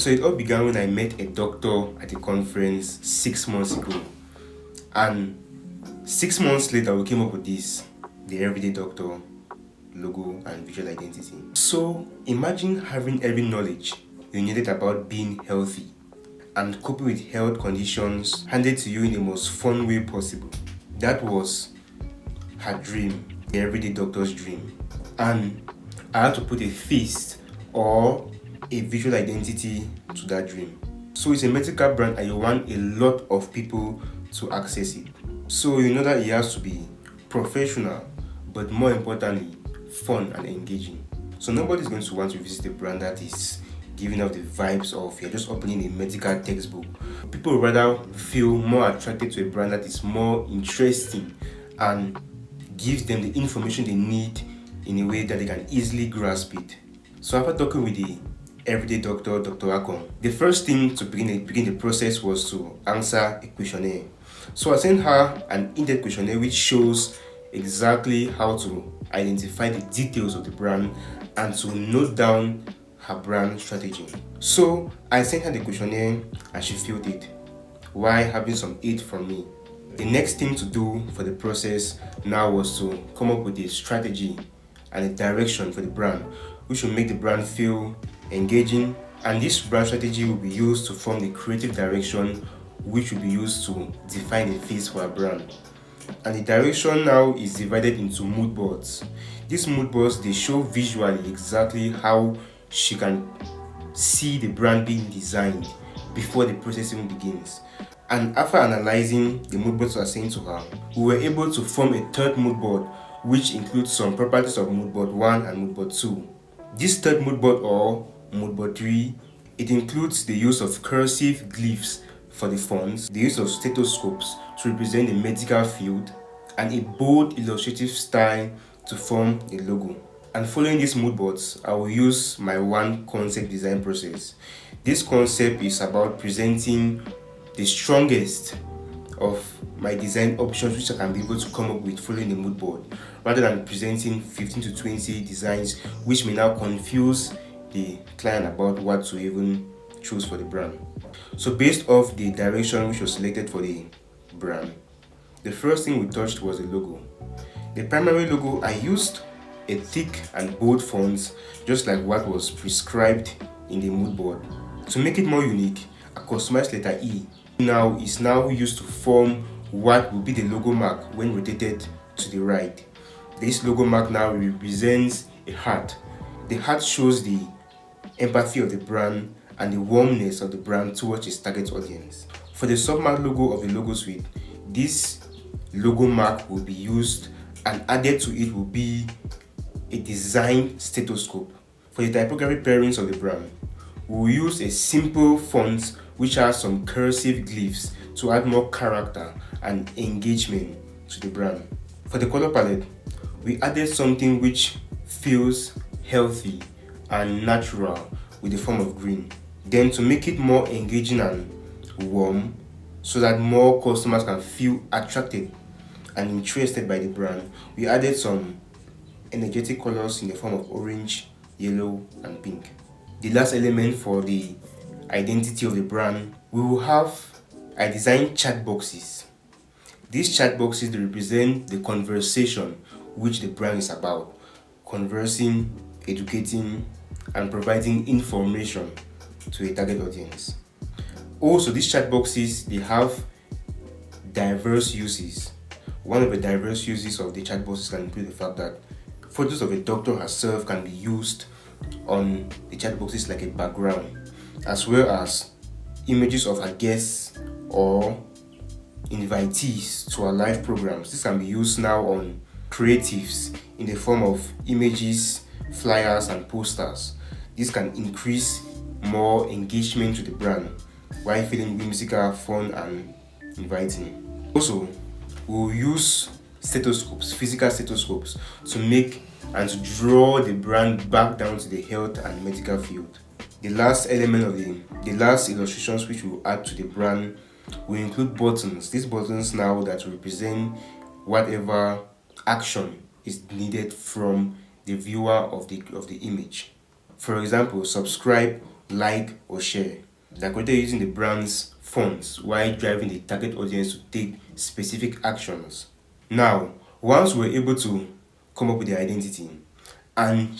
So it all began when I met a doctor at a conference 6 months ago. And 6 months later, we came up with this, the Everyday Doctor logo and visual identity. So imagine having every knowledge you needed about being healthy and coping with health conditions handed to you in the most fun way possible. That was her dream, the Everyday Doctor's dream. And I had to put a face or a visual identity to that dream. So it's a medical brand and you want a lot of people to access it. So you know that it has to be professional, but more importantly, fun and engaging. So nobody's going to want to visit a brand that is giving out the vibes of you're just opening a medical textbook. People rather feel more attracted to a brand that is more interesting and gives them the information they need in a way that they can easily grasp it. So after talking with the Everyday Doctor, Dr. Akon, the first thing to begin the process was to answer a questionnaire. So I sent her an in-depth questionnaire which shows exactly how to identify the details of the brand and to note down her brand strategy. So I sent her the questionnaire and she filled it while having some aid from me. The next thing to do for the process now was to come up with a strategy and a direction for the brand which will make the brand feel engaging, and this brand strategy will be used to form the creative direction which will be used to define the face for our brand. And the direction now is divided into mood boards. These mood boards, they show visually exactly how she can see the brand being designed before the process even begins. And after analyzing the mood boards I sent to her, we were able to form a third mood board which includes some properties of mood board 1 and mood board 2. This third mood board, or mood board 3, it includes the use of cursive glyphs for the fonts, the use of stethoscopes to represent the medical field, and a bold illustrative style to form the logo. And following these mood boards, I will use my one concept design process. This concept is about presenting the strongest of my design options which I can be able to come up with following the mood board, rather than presenting 15 to 20 designs which may now confuse the client about what to even choose for the brand. So based off the direction which was selected for the brand, the first thing we touched was the logo. The primary logo, I used a thick and bold font just like what was prescribed in the mood board. To make it more unique, a customized letter E is now used to form what will be the logo mark when rotated to the right. This logo mark now represents a heart. The heart shows the empathy of the brand and the warmness of the brand towards its target audience. For the submark logo of the logo suite, this logo mark will be used, and added to it will be a design stethoscope. For the typography pairings of the brand, we will use a simple font which has some cursive glyphs to add more character and engagement to the brand. For the color palette, we added something which feels healthy and natural with the form of green. Then to make it more engaging and warm so that more customers can feel attracted and interested by the brand, we added some energetic colors in the form of orange, yellow and pink. The last element for the identity of the brand, I designed chat boxes. These chat boxes, they represent the conversation which the brand is about, conversing, educating and providing information to a target audience. Also, these chat boxes, they have diverse uses. One of the diverse uses of the chat boxes can include the fact that photos of a doctor herself can be used on the chat boxes like a background, as well as images of her guests or invitees to our live programs. This can be used now on creatives in the form of images, flyers and posters. This can increase more engagement to the brand while feeling whimsical, fun and inviting. Also, we'll use stethoscopes, physical stethoscopes, to make and to draw the brand back down to the health and medical field. The last element of the last illustrations which we'll add to the brand will include buttons. These buttons now that represent whatever action is needed from the viewer of the image. For example, subscribe like, or share. They're created using the brand's fonts while driving the target audience to take specific actions. Now, once we're able to come up with the identity and